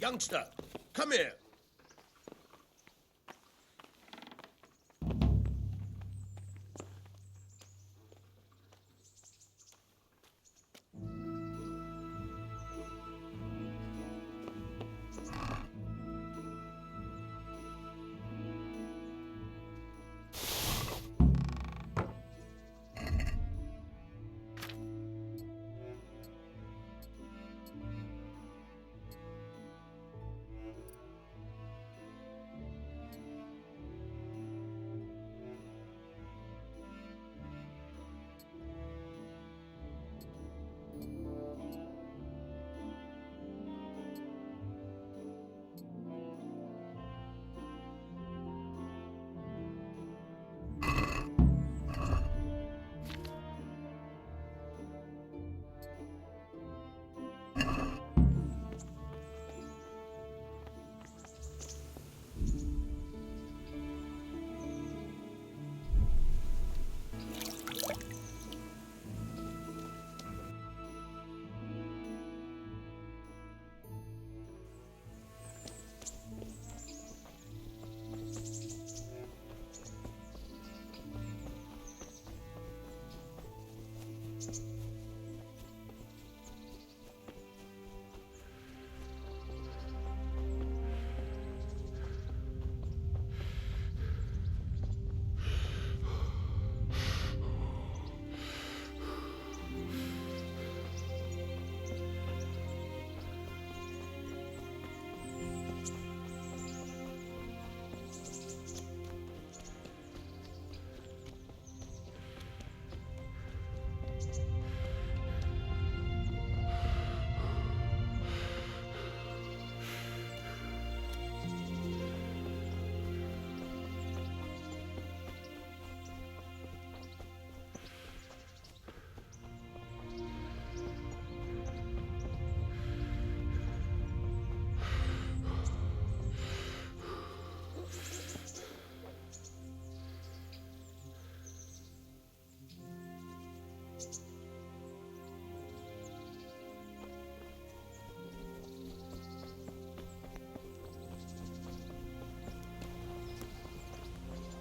Youngster, come here.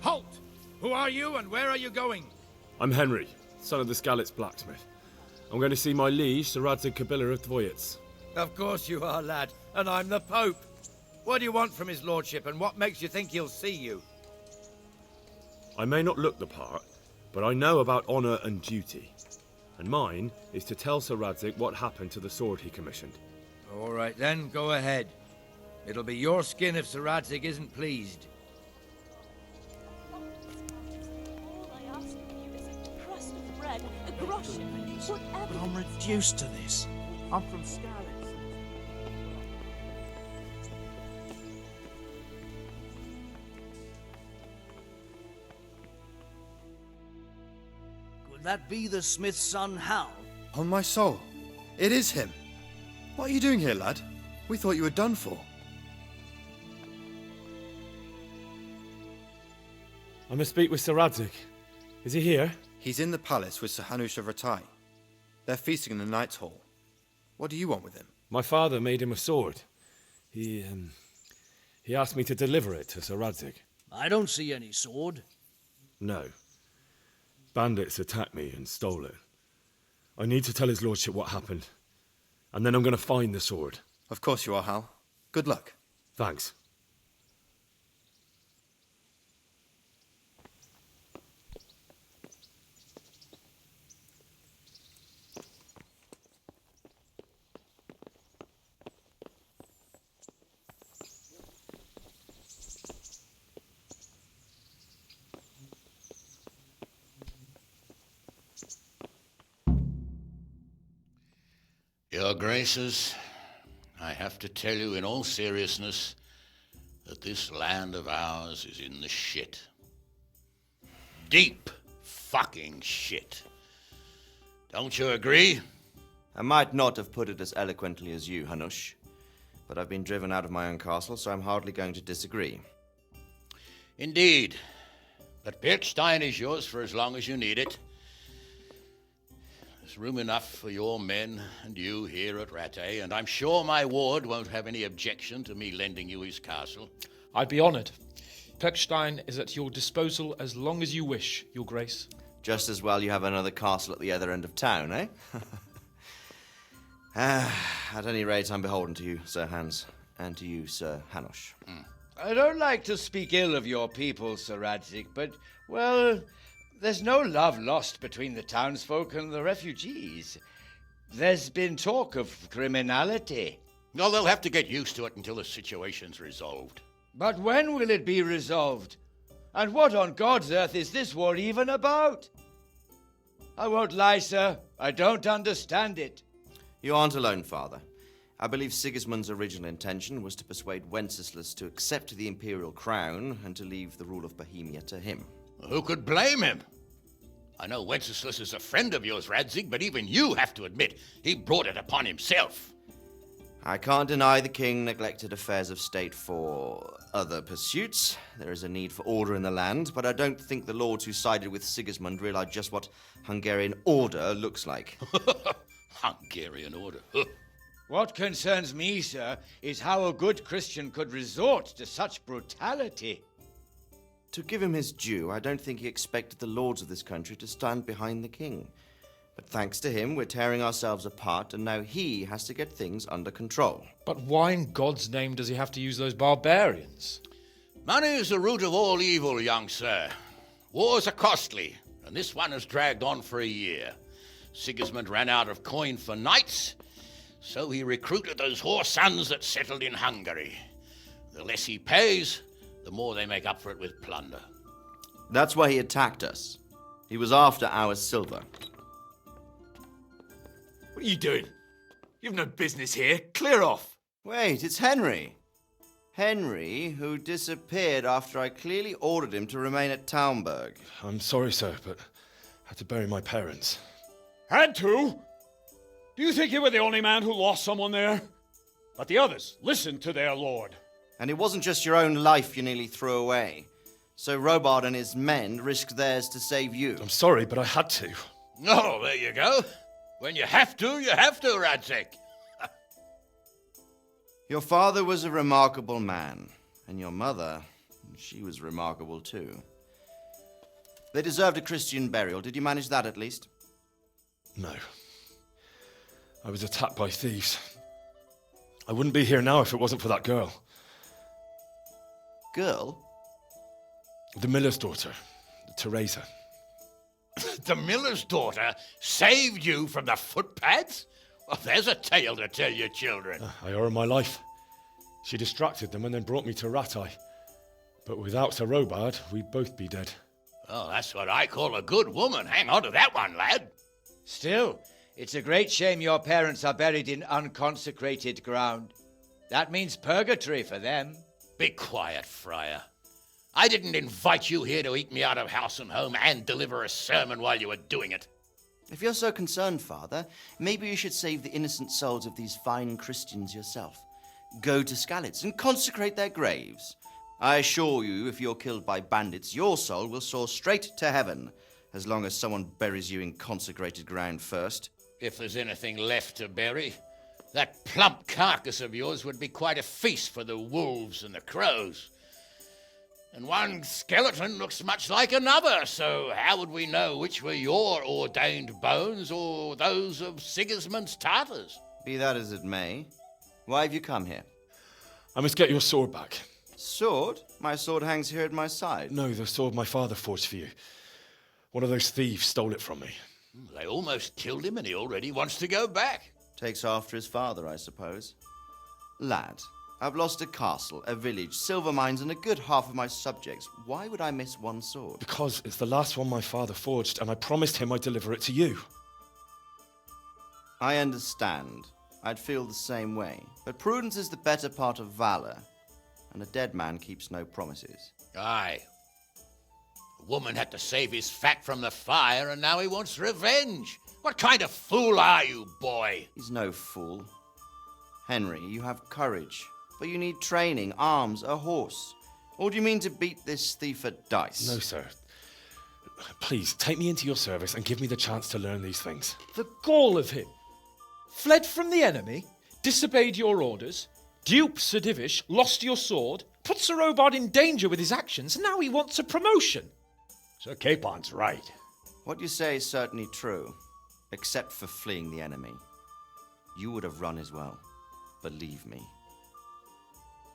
Halt! Who are you and where are you going? I'm Henry, son of the Skalitz blacksmith. I'm going to see my liege, Sir Radzig Kabila of Dvoyets. Of course you are, lad, and I'm the Pope. What do you want from his lordship, and what makes you think he'll see you? I may not look the part, but I know about honour and duty. And mine is to tell Sir Radzig what happened to the sword he commissioned. All right then, go ahead. It'll be your skin if Sir Radzig isn't pleased. All I ask of you is a crust of bread, a groschen, whatever. But I'm reduced to this. I'm from Skalitz. Could that be the smith's son, Hal? On my soul, it is him. What are you doing here, lad? We thought you were done for. I must speak with Sir Radzig. Is he here? He's in the palace with Sir Hanush of Ratai. They're feasting in the Knight's Hall. What do you want with him? My father made him a sword. He asked me to deliver it to Sir Radzig. I don't see any sword. No. Bandits attacked me and stole it. I need to tell his lordship what happened. And then I'm going to find the sword. Of course you are, Hal. Good luck. Thanks. Your Graces, I have to tell you in all seriousness that this land of ours is in the shit. Deep fucking shit. Don't you agree? I might not have put it as eloquently as you, Hanush, but I've been driven out of my own castle, so I'm hardly going to disagree. Indeed. But Birkstein is yours for as long as you need it. There's room enough for your men and you here at Rattay, and I'm sure my ward won't have any objection to me lending you his castle. I'd be honoured. Pechstein is at your disposal as long as you wish, Your Grace. Just as well you have another castle at the other end of town, eh? At any rate, I'm beholden to you, Sir Hans, and to you, Sir Hanush. I don't like to speak ill of your people, Sir Radzig, but, well, there's no love lost between the townsfolk and the refugees. There's been talk of criminality. No, they'll have to get used to it until the situation's resolved. But when will it be resolved? And what on God's earth is this war even about? I won't lie, sir. I don't understand it. You aren't alone, Father. I believe Sigismund's original intention was to persuade Wenceslas to accept the imperial crown and to leave the rule of Bohemia to him. Who could blame him? I know Wenceslas is a friend of yours, Radzig, but even you have to admit he brought it upon himself. I can't deny the king neglected affairs of state for other pursuits. There is a need for order in the land, but I don't think the lords who sided with Sigismund realized just what Hungarian order looks like. Hungarian order. What concerns me, sir, is how a good Christian could resort to such brutality. To give him his due, I don't think he expected the lords of this country to stand behind the king. But thanks to him, we're tearing ourselves apart, and now he has to get things under control. But why in God's name does he have to use those barbarians? Money is the root of all evil, young sir. Wars are costly, and this one has dragged on for a year. Sigismund ran out of coin for knights, so he recruited those whore sons that settled in Hungary. The less he pays, the more they make up for it with plunder. That's why he attacked us. He was after our silver. What are you doing? You've no business here. Clear off. Wait, it's Henry. Henry, who disappeared after I clearly ordered him to remain at Taunberg. I'm sorry, sir, but I had to bury my parents. Had to? Do you think you were the only man who lost someone there? But the others listened to their lord. And it wasn't just your own life you nearly threw away. So Robard and his men risked theirs to save you. I'm sorry, but I had to. Oh, there you go. When you have to, Radzig. Your father was a remarkable man, and your mother, she was remarkable too. They deserved a Christian burial. Did you manage that at least? No. I was attacked by thieves. I wouldn't be here now if it wasn't for that girl. Girl? The miller's daughter, Teresa. The miller's daughter saved you from the footpads? Well, there's a tale to tell your children. I owe her my life. She distracted them and then brought me to Rattay. But without Sir Robard, we'd both be dead. Oh, that's what I call a good woman. Hang on to that one, lad. Still, it's a great shame your parents are buried in unconsecrated ground. That means purgatory for them. Be quiet, Friar. I didn't invite you here to eat me out of house and home and deliver a sermon while you were doing it. If you're so concerned, Father, maybe you should save the innocent souls of these fine Christians yourself. Go to Skalitz and consecrate their graves. I assure you, if you're killed by bandits, your soul will soar straight to heaven, as long as someone buries you in consecrated ground first. If there's anything left to bury, that plump carcass of yours would be quite a feast for the wolves and the crows. And one skeleton looks much like another, so how would we know which were your ordained bones or those of Sigismund's Tartars? Be that as it may, why have you come here? I must get your sword back. Sword? My sword hangs here at my side. No, the sword my father forged for you. One of those thieves stole it from me. They almost killed him and he already wants to go back. Takes after his father, I suppose. Lad, I've lost a castle, a village, silver mines, and a good half of my subjects. Why would I miss one sword? Because it's the last one my father forged, and I promised him I'd deliver it to you. I understand. I'd feel the same way. But prudence is the better part of valor, and a dead man keeps no promises. Aye. The woman had to save his fat from the fire, and now he wants revenge. What kind of fool are you, boy? He's no fool. Henry, you have courage. But you need training, arms, a horse. Or do you mean to beat this thief at dice? No, sir. Please, take me into your service and give me the chance to learn these things. The gall of him. Fled from the enemy, disobeyed your orders, duped Sir Divish, lost your sword, put Sir Robard in danger with his actions, and now he wants a promotion. Sir Capon's right. What you say is certainly true, except for fleeing the enemy. You would have run as well, believe me.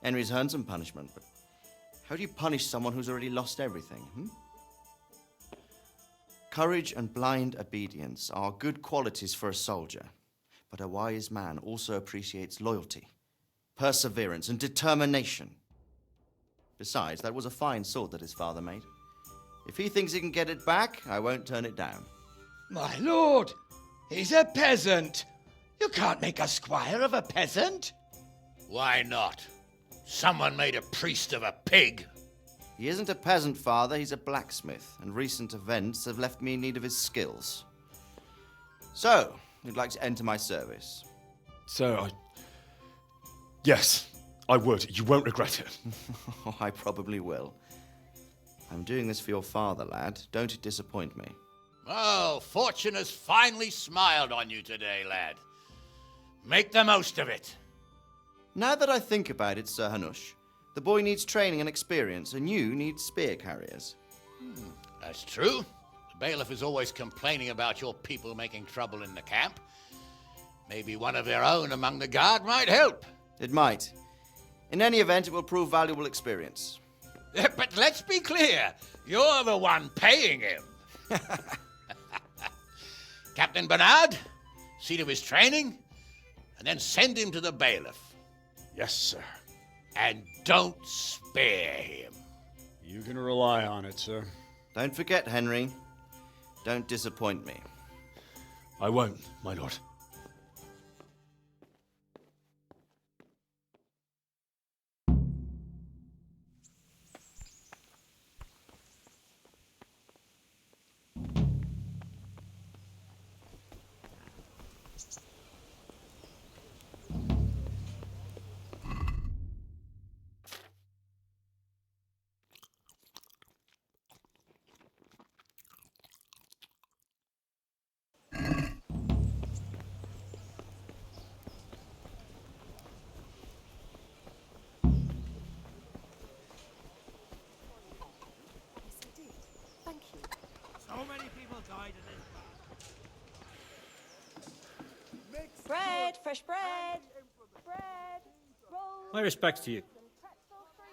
Henry's earned some punishment, but how do you punish someone who's already lost everything, Courage and blind obedience are good qualities for a soldier, but a wise man also appreciates loyalty, perseverance, and determination. Besides, that was a fine sword that his father made. If he thinks he can get it back, I won't turn it down. My lord, he's a peasant. You can't make a squire of a peasant. Why not? Someone made a priest of a pig. He isn't a peasant, father, he's a blacksmith, and recent events have left me in need of his skills. So, you'd like to enter my service? Sir, Yes, I would. You won't regret it. Oh, I probably will. I'm doing this for your father, lad. Don't disappoint me. Oh, fortune has finally smiled on you today, lad. Make the most of it. Now that I think about it, Sir Hanush, the boy needs training and experience, and you need spear carriers. That's true. The bailiff is always complaining about your people making trouble in the camp. Maybe one of their own among the guard might help. It might. In any event, it will prove valuable experience. But let's be clear. You're the one paying him. Captain Bernard, see to his training, and then send him to the bailiff. Yes, sir. And don't spare him. You can rely on it, sir. Don't forget, Henry. Don't disappoint me. I won't, my lord. Thank you. So many people died in this. Bread, fresh bread. Bread, rolls. My respects to you. And pretzels for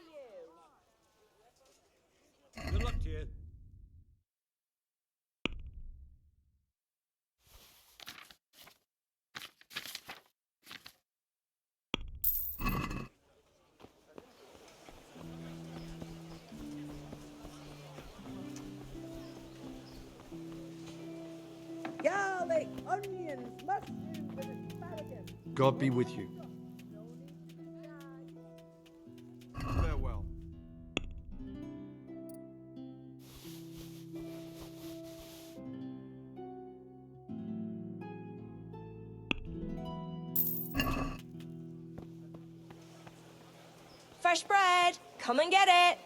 you. Good luck to you. Garlic, onions, mushrooms, and asparagus. God be with you. Farewell. Fresh bread. Come and get it.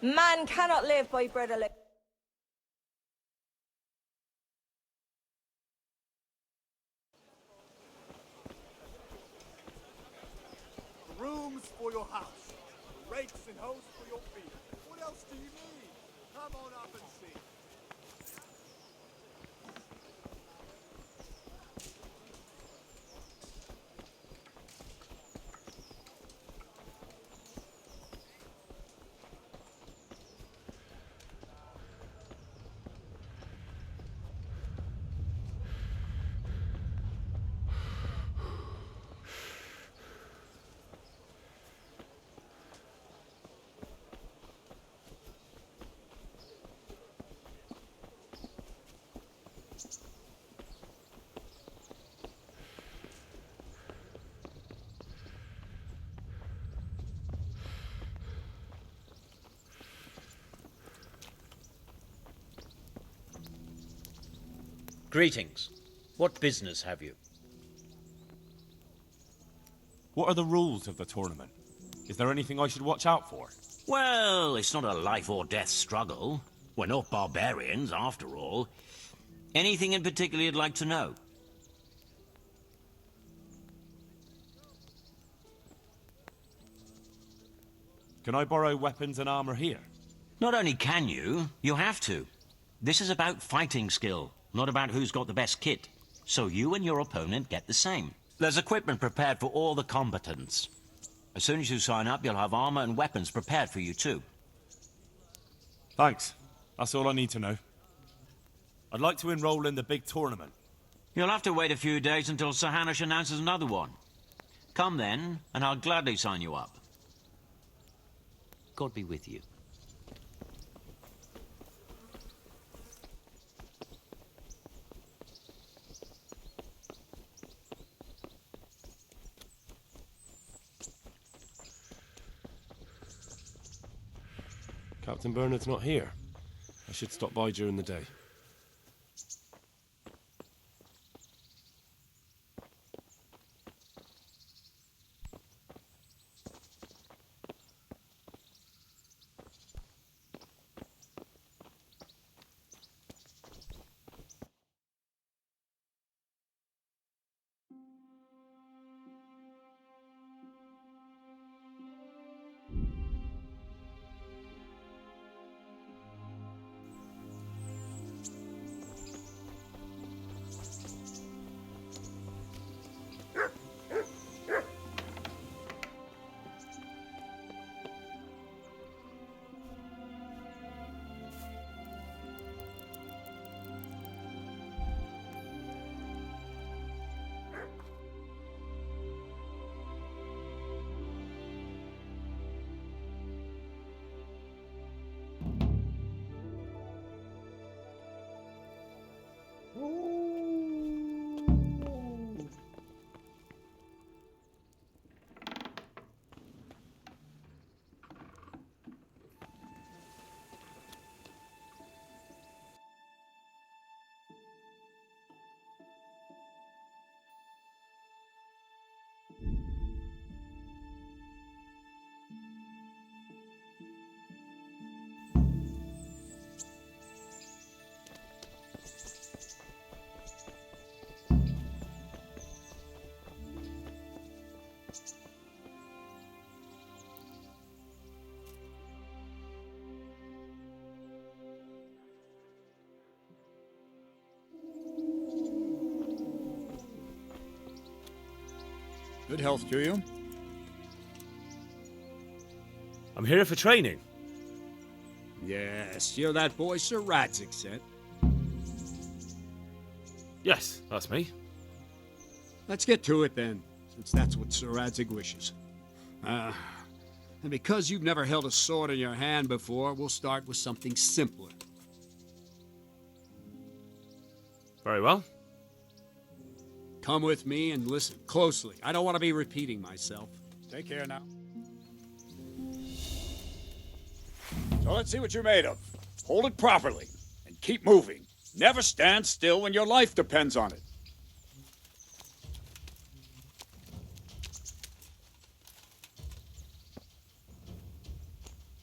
Man cannot live by bread alone. Rooms for your house, rakes and hoes for your feet. What else do you need? Come on up and see. Greetings. What business have you? What are the rules of the tournament? Is there anything I should watch out for? Well, it's not a life or death struggle. We're not barbarians, after all. Anything in particular you'd like to know? Can I borrow weapons and armor here? Not only can you, you have to. This is about fighting skill, not about who's got the best kit. So you and your opponent get the same. There's equipment prepared for all the combatants. As soon as you sign up, you'll have armor and weapons prepared for you too. Thanks. That's all I need to know. I'd like to enroll in the big tournament. You'll have to wait a few days until Sir Hanush announces another one. Come then, and I'll gladly sign you up. God be with you. Captain Bernard's not here. I should stop by during the day. Good health to you. I'm here for training. Yes, you're that boy Sir Radzik sent. Yes, that's me. Let's get to it then, since that's what Sir Radzik wishes. And because you've never held a sword in your hand before, we'll start with something simpler. Very well. Come with me and listen closely. I don't want to be repeating myself. Take care now. So let's see what you're made of. Hold it properly and keep moving. Never stand still when your life depends on it.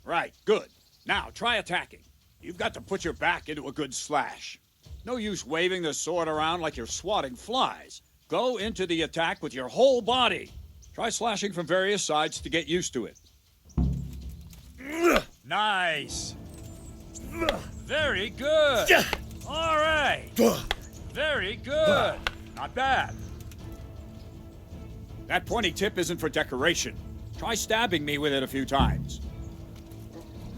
Right, good. Now try attacking. You've got to put your back into a good slash. No use waving the sword around like you're swatting flies. Go into the attack with your whole body. Try slashing from various sides to get used to it. Nice. Very good. All right. Very good. Not bad. That pointy tip isn't for decoration. Try stabbing me with it a few times.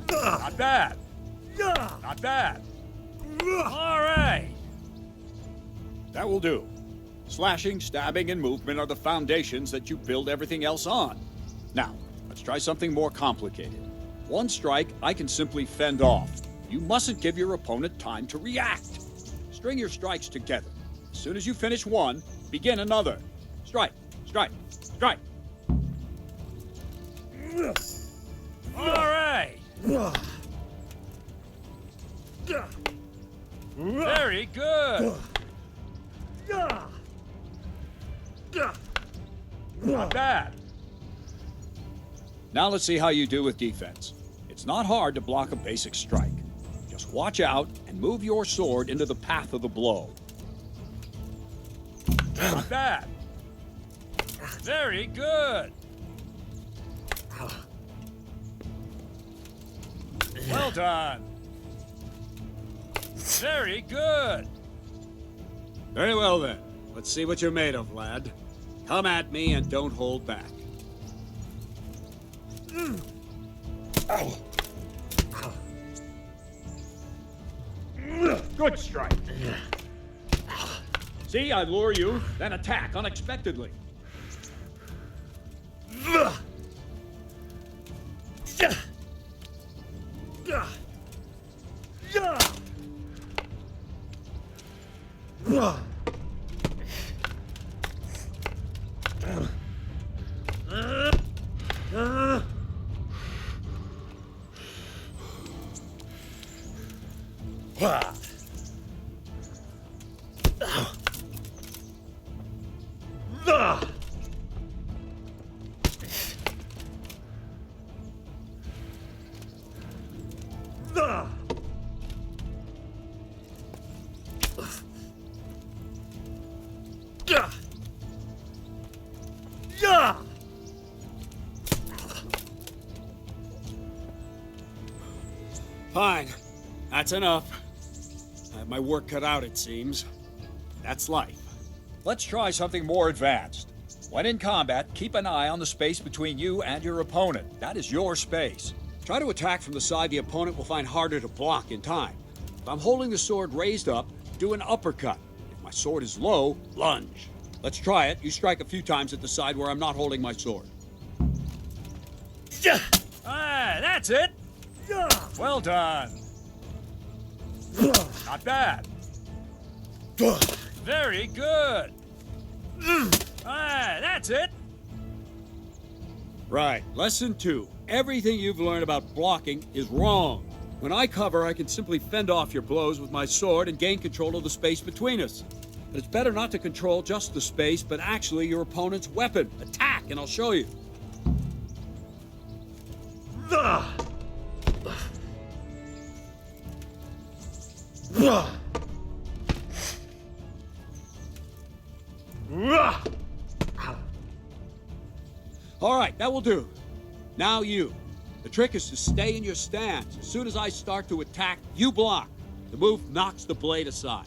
Not bad. Not bad. All right. That will do. Slashing, stabbing, and movement are the foundations that you build everything else on. Now, let's try something more complicated. One strike I can simply fend off. You mustn't give your opponent time to react. String your strikes together. As soon as you finish one, begin another. Strike, strike, strike. All right. Very good. Not bad. Now let's see how you do with defense. It's not hard to block a basic strike. Just watch out and move your sword into the path of the blow. Not bad. Very good. Well done. Very good. Very well then. Let's see what you're made of, lad. Come at me and don't hold back. Good strike. See, I lure you, then attack unexpectedly. Fine. That's enough. I have my work cut out, it seems. That's life. Let's try something more advanced. When in combat, keep an eye on the space between you and your opponent. That is your space. Try to attack from the side the opponent will find harder to block in time. If I'm holding the sword raised up, do an uppercut. If my sword is low, lunge. Let's try it. You strike a few times at the side where I'm not holding my sword. That's it. Well done. Not bad. Very good. That's it. Right. Lesson 2. Everything you've learned about blocking is wrong. When I cover, I can simply fend off your blows with my sword and gain control of the space between us. But it's better not to control just the space, but actually your opponent's weapon. Attack, and I'll show you. All right, that will do. Now you. The trick is to stay in your stance. As soon as I start to attack, you block. The move knocks the blade aside.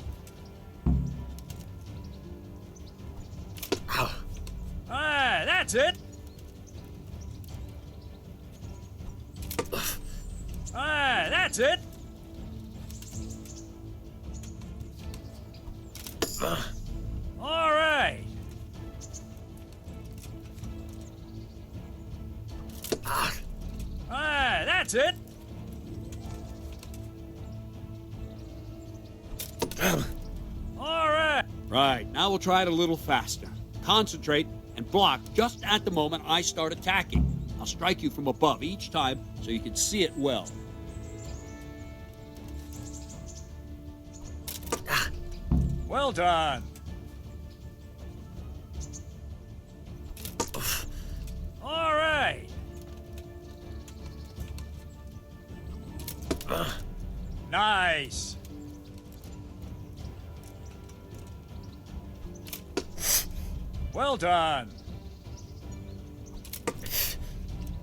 That's it. That's it. All right. That's it. All right. Right, now we'll try it a little faster. Concentrate and block just at the moment I start attacking. I'll strike you from above each time so you can see it well. Well done. All right. Nice. Well done.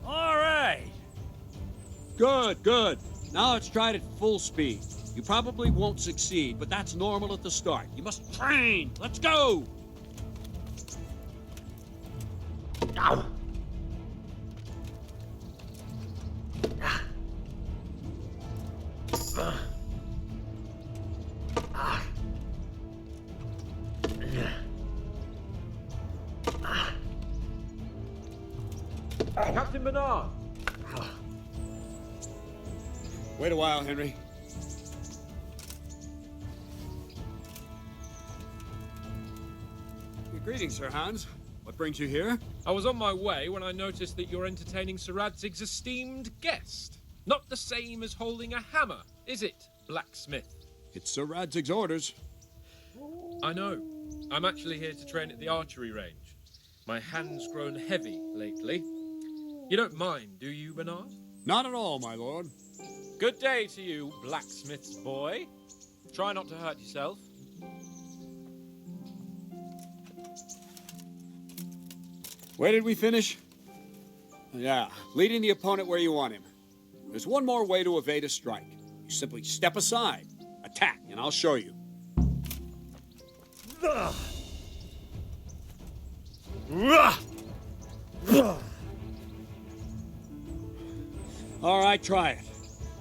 All right. Good, good. Now let's try it at full speed. You probably won't succeed, but that's normal at the start. You must train. Let's go. Ow. Captain Bernard! Wait a while, Henry. Greetings, Sir Hans. What brings you here? I was on my way when I noticed that you're entertaining Sir Radzig's esteemed guest. Not the same as holding a hammer, is it, blacksmith? It's Sir Radzig's orders. I know. I'm actually here to train at the archery range. My hand's grown heavy lately. You don't mind, do you, Bernard? Not at all, my lord. Good day to you, blacksmith's boy. Try not to hurt yourself. Where did we finish? Yeah, leading the opponent where you want him. There's one more way to evade a strike. You simply step aside, attack, and I'll show you. All right, try it.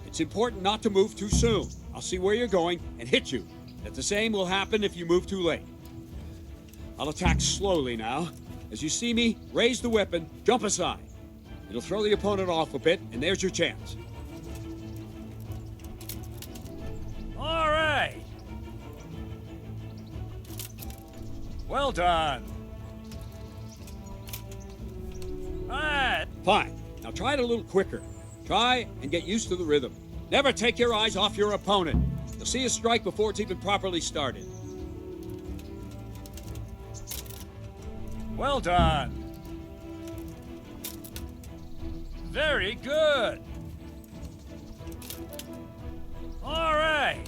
It's important not to move too soon. I'll see where you're going and hit you. But the same will happen if you move too late. I'll attack slowly now. As you see me, raise the weapon, jump aside. It'll throw the opponent off a bit, and there's your chance. All right. Well done. Fine. Now try it a little quicker. Try and get used to the rhythm. Never take your eyes off your opponent. You'll see a strike before it's even properly started. Well done. Very good. All right.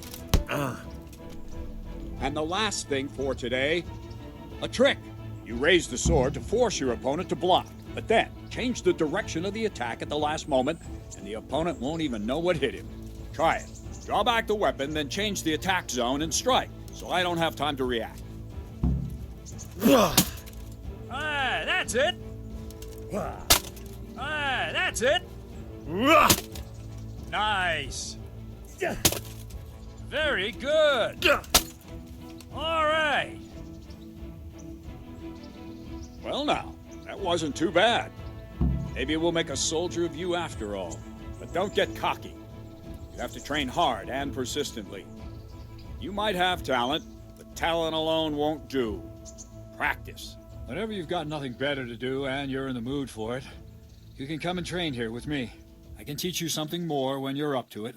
And the last thing for today, a trick. You raise the sword to force your opponent to block, but then change the direction of the attack at the last moment, and the opponent won't even know what hit him. Try it. Draw back the weapon, then change the attack zone and strike, so I don't have time to react. That's it. That's it. Nice. Very good. All right. Well now, that wasn't too bad. Maybe we'll make a soldier of you after all. But don't get cocky. You have to train hard and persistently. You might have talent, but talent alone won't do. Practice. Whenever you've got nothing better to do and you're in the mood for it, you can come and train here with me. I can teach you something more when you're up to it.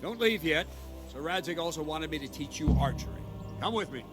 Don't leave yet. Sir Radzig also wanted me to teach you archery. Come with me.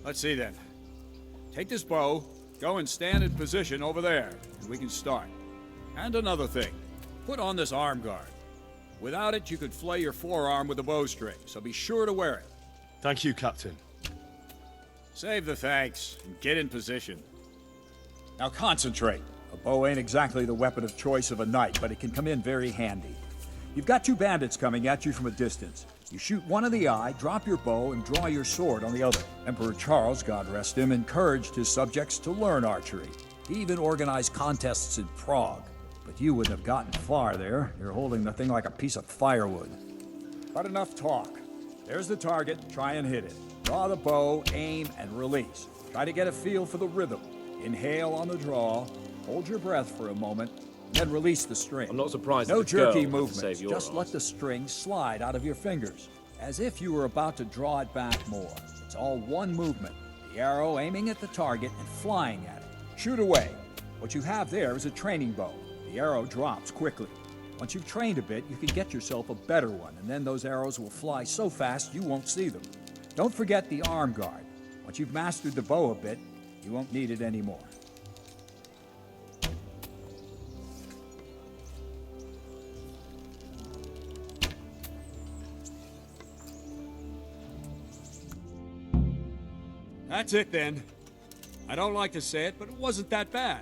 Let's see then. Take this bow, go and stand in position over there, and we can start. And another thing, put on this arm guard. Without it, you could flay your forearm with a bowstring, so be sure to wear it. Thank you, Captain. Save the thanks, and get in position. Now concentrate. A bow ain't exactly the weapon of choice of a knight, but it can come in very handy. You've got two bandits coming at you from a distance. You shoot one in the eye, drop your bow, and draw your sword on the other. Emperor Charles, God rest him, encouraged his subjects to learn archery. He even organized contests in Prague. But you wouldn't have gotten far there. You're holding the thing like a piece of firewood. But enough talk. There's the target. Try and hit it. Draw the bow, aim, and release. Try to get a feel for the rhythm. Inhale on the draw, hold your breath for a moment, then release the string. I'm not surprised. No that the girl jerky had to movements. save your Just ass. let the string slide out of your fingers, as if you were about to draw it back more. It's all one movement. The arrow aiming at the target and flying at it. Shoot away. What you have there is a training bow. The arrow drops quickly. Once you've trained a bit, you can get yourself a better one, and then those arrows will fly so fast you won't see them. Don't forget the arm guard. Once you've mastered the bow a bit, you won't need it anymore. That's it then. I don't like to say it, but it wasn't that bad.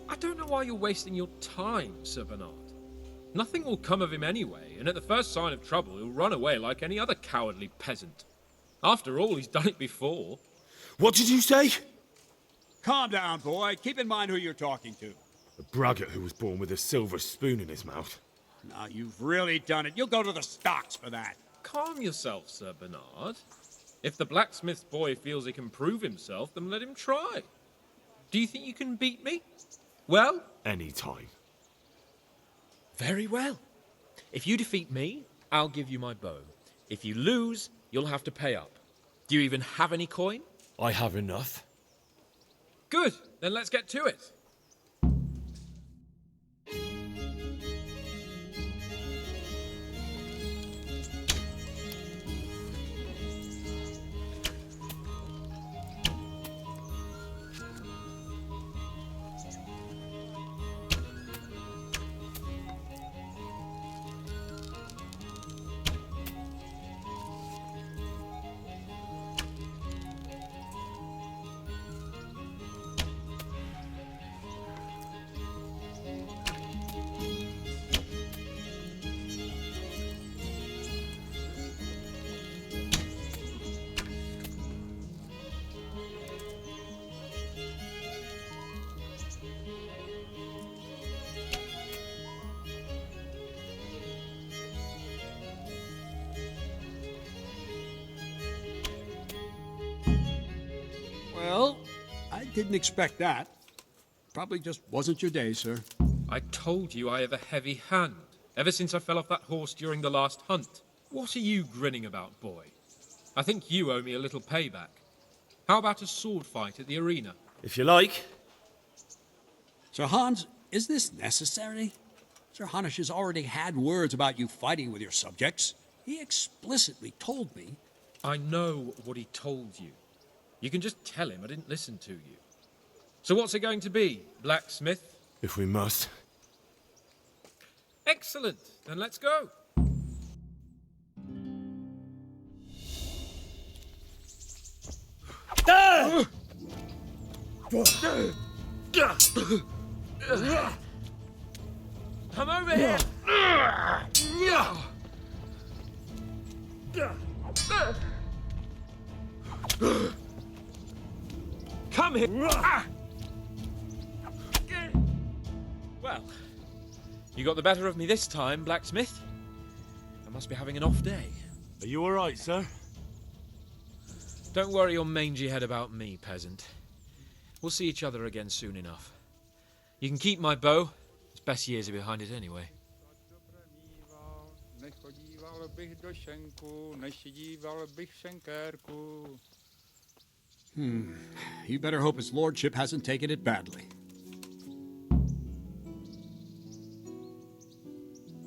I don't know why you're wasting your time, Sir Bernard. Nothing will come of him anyway, and at the first sign of trouble, he'll run away like any other cowardly peasant. After all, he's done it before. What did you say? Calm down, boy. Keep in mind who you're talking to. A braggart who was born with a silver spoon in his mouth. Now, you've really done it. You'll go to the stocks for that. Calm yourself, Sir Bernard. If the blacksmith's boy feels he can prove himself, then let him try. Do you think you can beat me? Well? Any time. Very well. If you defeat me, I'll give you my bow. If you lose, you'll have to pay up. Do you even have any coin? I have enough. Good, then let's get to it. Well, I didn't expect that. Probably just wasn't your day, sir. I told you I have a heavy hand, ever since I fell off that horse during the last hunt. What are you grinning about, boy? I think you owe me a little payback. How about a sword fight at the arena? If you like. Sir Hans, is this necessary? Sir Hanush has already had words about you fighting with your subjects. He explicitly told me. I know what he told you. You can just tell him I didn't listen to you. So what's it going to be, blacksmith? If we must. Excellent. Then let's go. Come over here. Come here. Well, you got the better of me this time, blacksmith. I must be having an off day. Are you all right, sir? Don't worry your mangy head about me, peasant. We'll see each other again soon enough. You can keep my bow. Its best years are behind it anyway. You better hope his lordship hasn't taken it badly.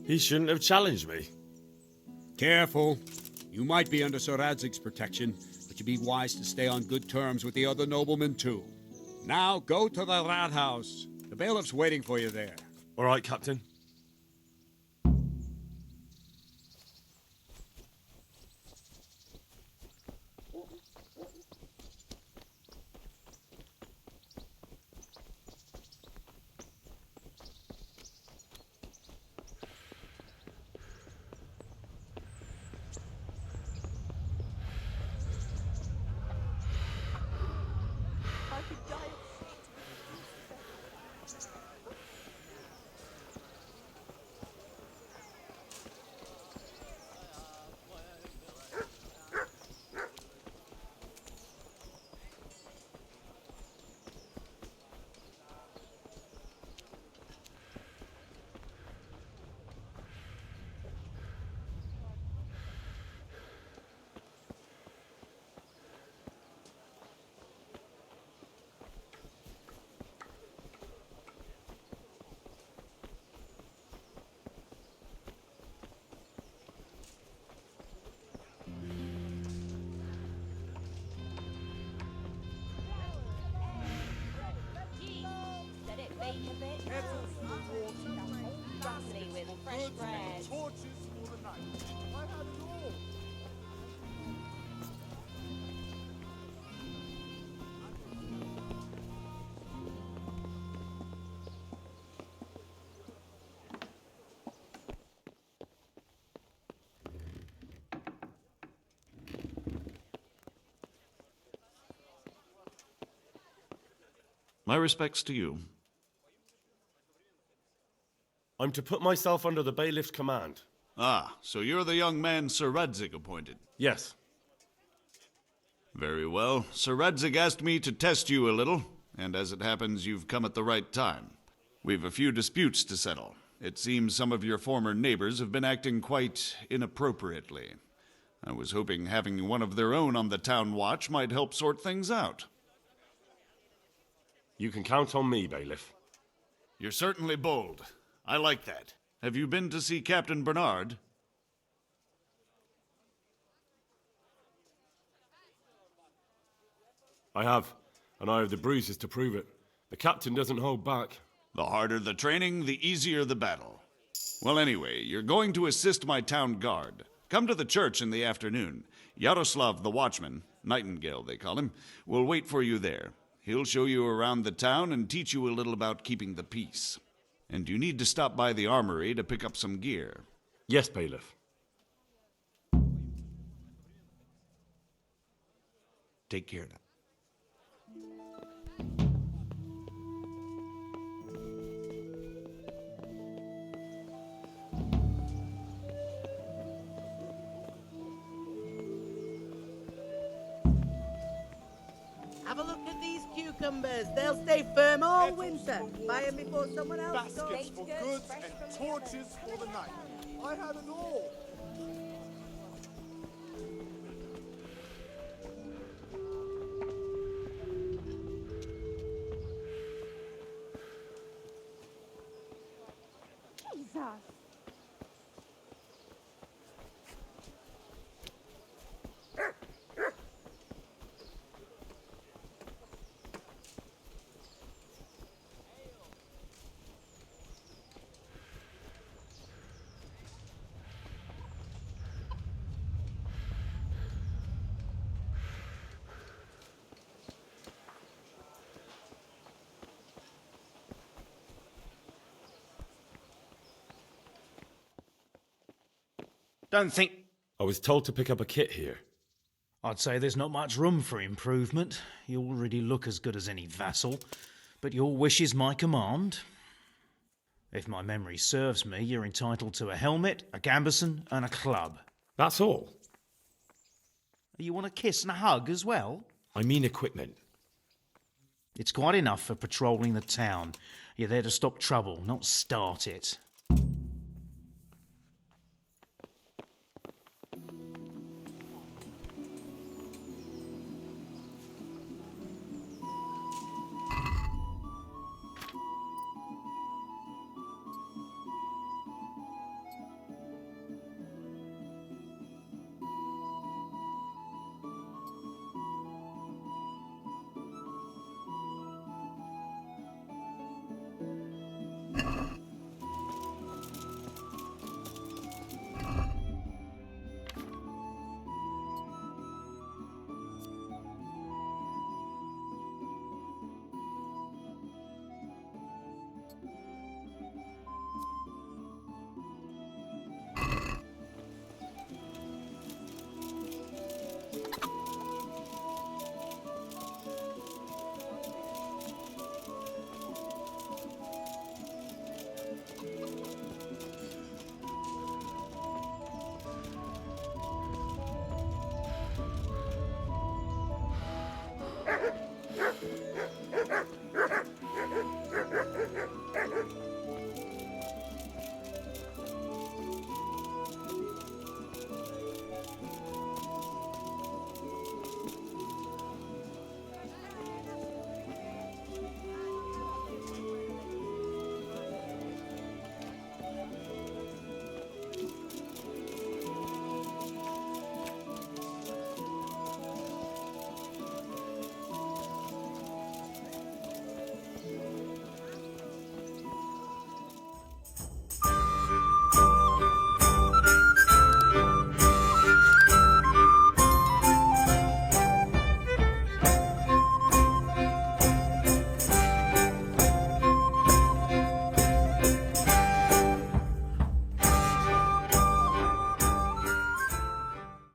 He shouldn't have challenged me. Careful. You might be under Sir Radzig's protection, but you'd be wise to stay on good terms with the other noblemen, too. Now, go to the Rathaus. The bailiff's waiting for you there. All right, Captain. I could die of shit. Let it bake a bit. Kettles for water, Rhapsody with fresh goods, bread. and torches for the night. I have it all. My respects to you. I'm to put myself under the bailiff's command. Ah, so you're the young man Sir Radzig appointed. Yes. Very well. Sir Radzig asked me to test you a little, and as it happens, you've come at the right time. We've a few disputes to settle. It seems some of your former neighbors have been acting quite inappropriately. I was hoping having one of their own on the town watch might help sort things out. You can count on me, bailiff. You're certainly bold. I like that. Have you been to see Captain Bernard? I have, and I have the bruises to prove it. The captain doesn't hold back. The harder the training, the easier the battle. Well, anyway, you're going to assist my town guard. Come to the church in the afternoon. Yaroslav the watchman, Nightingale they call him, will wait for you there. He'll show you around the town and teach you a little about keeping the peace. And you need to stop by the armory to pick up some gear. Yes, bailiff. Take care now. Have a look at these cucumbers. They'll stay firm all winter. Buy them before someone else does. Baskets for goods and torches for the night. I have it all. Jesus. Don't think... I was told to pick up a kit here. I'd say there's not much room for improvement. You already look as good as any vassal, but your wish is my command. If my memory serves me, you're entitled to a helmet, a gambeson, and a club. That's all? You want a kiss and a hug as well? I mean equipment. It's quite enough for patrolling the town. You're there to stop trouble, not start it.